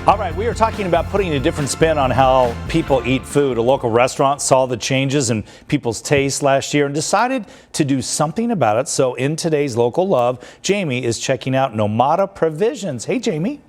All right, we are talking about putting a different spin on how people eat food. A local restaurant saw the changes in people's tastes last year and decided to do something about it. So in today's Local Love, Jaime is checking out Nomada Provisions. Hey, Jaime.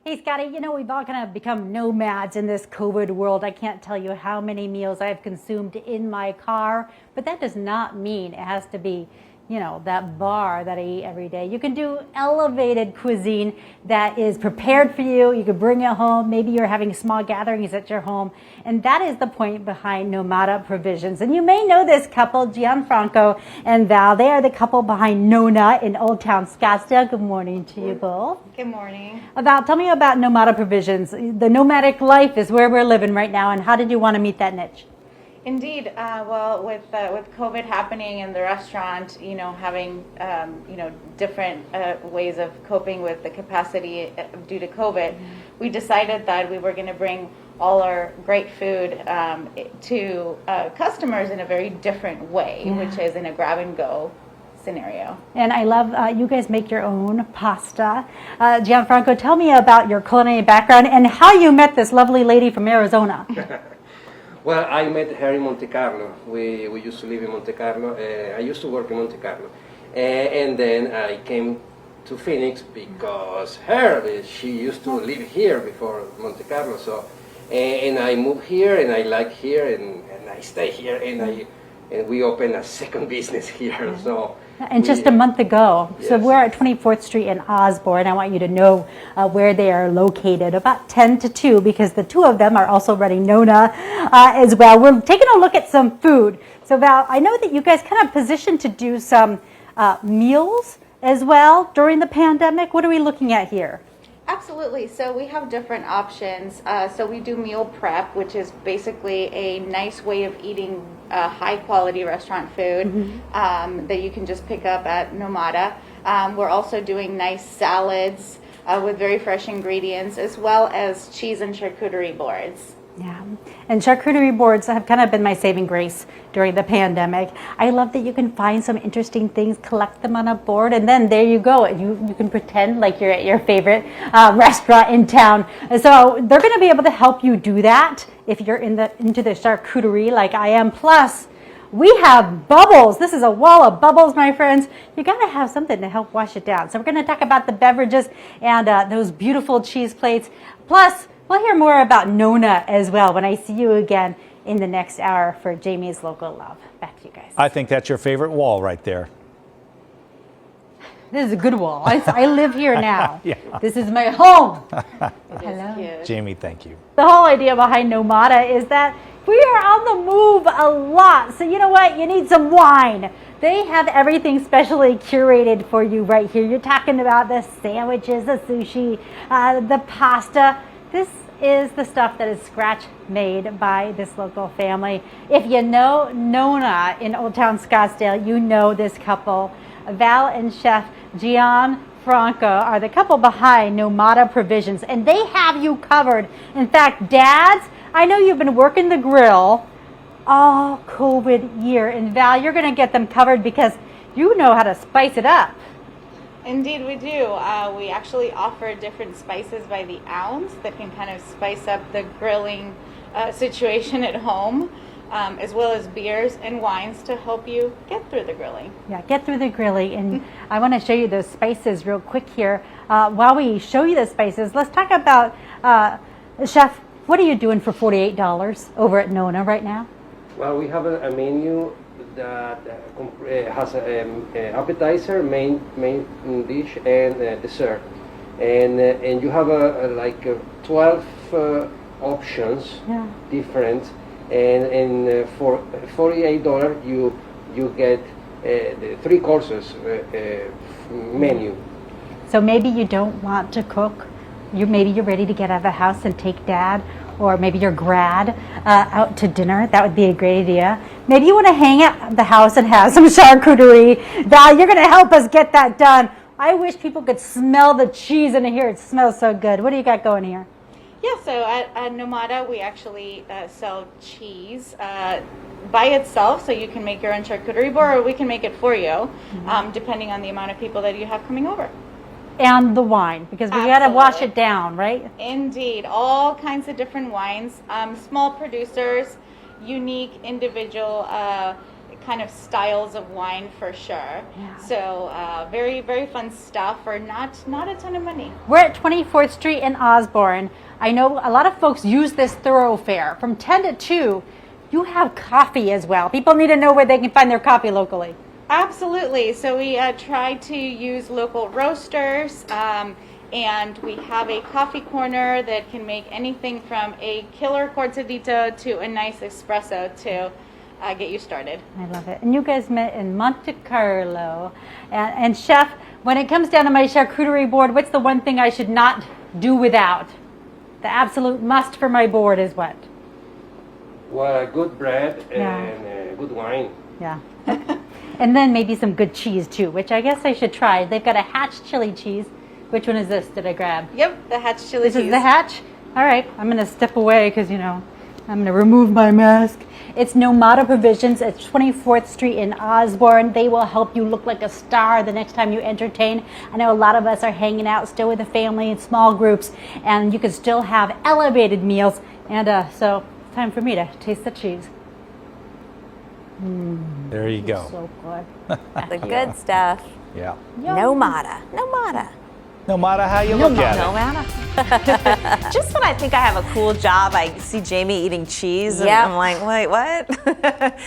Hey, Scotty, you know, we've all kind of become nomads in this COVID world. I can't tell you how many meals I've consumed in my car, but that does not mean it has to be, you know, that bar that I eat every day. You can do elevated cuisine that is prepared for you. You can bring it home. Maybe you're having small gatherings at your home. And that is the point behind Nomada Provisions. And you may know this couple, Gianfranco and Val. They are the couple behind Nona in Old Town Scottsdale. Good morning to you both. Good morning. Val, tell me about Nomada Provisions. The nomadic life is where we're living right now. And how did you want to meet that niche? Indeed. Well, with COVID happening in the restaurant, you know, having different ways of coping with the capacity due to COVID, we decided that we were going to bring all our great food to customers in a very different way, which is in a grab and go scenario. And I love you guys make your own pasta. Gianfranco, tell me about your culinary background and how you met this lovely lady from Arizona. Well, I met her in Monte Carlo. We used to live in Monte Carlo. I used to work in Monte Carlo. And then I came to Phoenix because she used to live here before Monte Carlo. So, and I moved here and I like here and I stay here and we opened a second business here. So. And just a month ago. Yes. So we're at 24th Street in Osborne. I want you to know where they are located, about 10 to 2, because the two of them are also running Nona as well. We're taking a look at some food. So Val, I know that you guys kind of positioned to do some meals as well during the pandemic. What are we looking at here? Absolutely. So we have different options. So we do meal prep, which is basically a nice way of eating high quality restaurant food that you can just pick up at Nomada. We're also doing nice salads with very fresh ingredients, as well as cheese and charcuterie boards. Yeah, and charcuterie boards have kind of been my saving grace during the pandemic. I love that you can find some interesting things, collect them on a board, and then there you go. You can pretend like you're at your favorite restaurant in town. And so they're going to be able to help you do that if you're into the charcuterie like I am. Plus, we have bubbles. This is a wall of bubbles, my friends. You got to have something to help wash it down. So we're going to talk about the beverages and those beautiful cheese plates. Plus, we'll hear more about Nona as well when I see you again in the next hour for Jaime's Local Love. Back to you guys. I think that's your favorite wall right there. This is a good wall. I live here now. Yeah. This is my home. Hello. Jaime, thank you. The whole idea behind Nomada is that we are on the move a lot. So you know what? You need some wine. They have everything specially curated for you right here. You're talking about the sandwiches, the sushi, the pasta. This is the stuff that is scratch made by this local family. If you know Nona in Old Town Scottsdale, you know this couple. Val and Chef Gianfranco are the couple behind Nomada Provisions, and they have you covered. In fact, dads, I know you've been working the grill all COVID year, and Val, you're going to get them covered because you know how to spice it up. Indeed, we do. We actually offer different spices by the ounce that can kind of spice up the grilling situation at home, as well as beers and wines to help you get through the grilling. Yeah, get through the grilling. And I want to show you those spices real quick here. While we show you the spices, let's talk about, Chef, what are you doing for $48 over at Nona right now? Well, we have a menu that has an appetizer, main dish, and dessert, and you have like 12 options, different, and for $48 you get the 3 courses menu. So maybe you don't want to cook. Maybe you're ready to get out of the house and take dad, or maybe your grad out to dinner. That would be a great idea. Maybe you want to hang at the house and have some charcuterie. Val, you're going to help us get that done. I wish people could smell the cheese in here. It smells so good. What do you got going here? Yeah, so at Nomada, we actually sell cheese by itself, so you can make your own charcuterie board, or we can make it for you, depending on the amount of people that you have coming over. and the wine, because we got to wash it down, right? Indeed, all kinds of different wines, small producers, unique individual kind of styles of wine for sure. Yeah. So very, very fun stuff for not a ton of money. We're at 24th Street in Osborne. I know a lot of folks use this thoroughfare. From 10 to 2, you have coffee as well. People need to know where they can find their coffee locally. Absolutely. So we try to use local roasters, and we have a coffee corner that can make anything from a killer cortadito to a nice espresso to get you started. I love it. And you guys met in Monte Carlo. And Chef, when it comes down to my charcuterie board, what's the one thing I should not do without? The absolute must for my board is what? Well, good bread and good wine. Yeah. And then maybe some good cheese too, which I guess I should try. They've got a Hatch chili cheese. Which one is this? Did I grab? Yep, the Hatch chili cheese. This is the Hatch? All right. I'm going to step away because, I'm going to remove my mask. It's Nomada Provisions at 24th Street in Osborne. They will help you look like a star the next time you entertain. I know a lot of us are hanging out still with the family in small groups, and you can still have elevated meals. And so it's time for me to taste the cheese. There you go. So good. The good stuff. Yeah. Nomada. Nomada. No matter how you look at it. Nomada. Just when I think I have a cool job, I see Jamie eating cheese, and Yep. I'm like, wait, what?